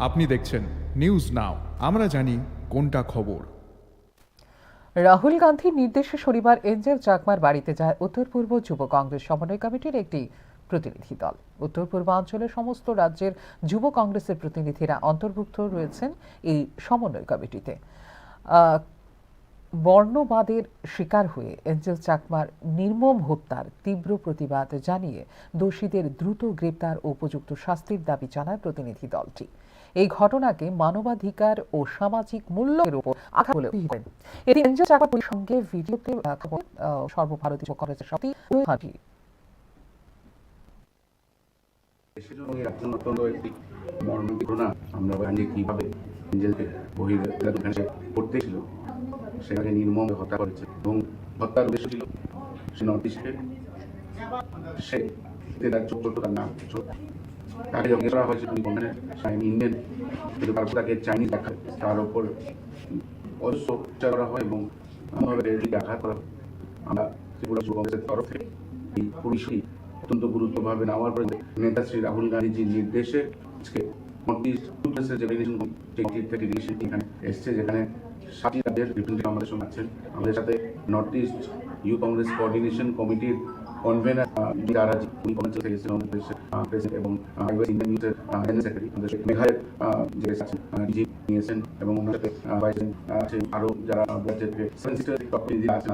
আপনি দেখছেন news now, আমরা জানি কোনটা খবর। রাহুল গান্ধীর নির্দেশে শনিবার এঞ্জেল চাকমার বাড়িতে যায় উত্তর পূর্ব যুব কংগ্রেস সমন্বয় কমিটির একটি প্রতিনিধি দল। উত্তর পূর্বাঞ্চলের সমস্ত রাজ্যের যুব কংগ্রেসের প্রতিনিধিরা অন্তর্ভুক্ত রয়েছেন এই সমন্বয় কমিটিতে। বর্ণবাদের শিকার হয়ে এঞ্জেল চাকমার নির্মম হত্যার তীব্র প্রতিবাদ জানিয়ে দোষীদের দ্রুত গ্রেপ্তার ও উপযুক্ত শাস্তির দাবি জানায় প্রতিনিধি দলটি। এই ঘটনাকে মানবাধিকার ও সামাজিক মূল্যের উপর আঘাত বলে অভিহিত। এটি এঞ্জেল চাকমার সঙ্গে ভিডিওতে সর্বভারতীয় যুব কংগ্রেসের সভাপতি আমরা কিভাবে এঞ্জেলকে করতে ছিল সেখানে নির্মমভাবে হত্যা করেছে এবং হত্যার উদ্দেশ্য ছিল সে নর্থ ইস্টে সে তার ছোট তার নাম তাকে জিজ্ঞেস করা হয়েছে তুমি কোনখানে ইন্ডিয়ান, কিন্তু তারপর তাকে চাইনিজ দেখা তার ওপর অজস্র উচ্চার করা হয় এবং আমাদের আঘাত করা হয়। আমরা ত্রিপুরা যুব কংগ্রেসের তরফ থেকে এই পুলিশকে অত্যন্ত গুরুত্বভাবে নেওয়ার পরে নেতা শ্রী রাহুল গান্ধীজির নির্দেশে আজকে নর্থ ইস্ট কংগ্রেসের যে এখানে এসছে, যেখানে 7টি রাজ্যের রিপ্রেজেন্টেটিভ আমাদের সঙ্গে আছেন। আমাদের সাথে north east youth Congress coordination কমিটির কনভেনার যারা থেকে এসেছেন এবং ইন্ডিয়ান ইউথের জেনারেল সেক্রেটারি আমাদের মেঘালয়ের যে আছেন ডিজি নিয়েছেন এবং ওনার সাথে আরও যারা রাজ্যের 7 সিটার প্রতিনিধি আছেন।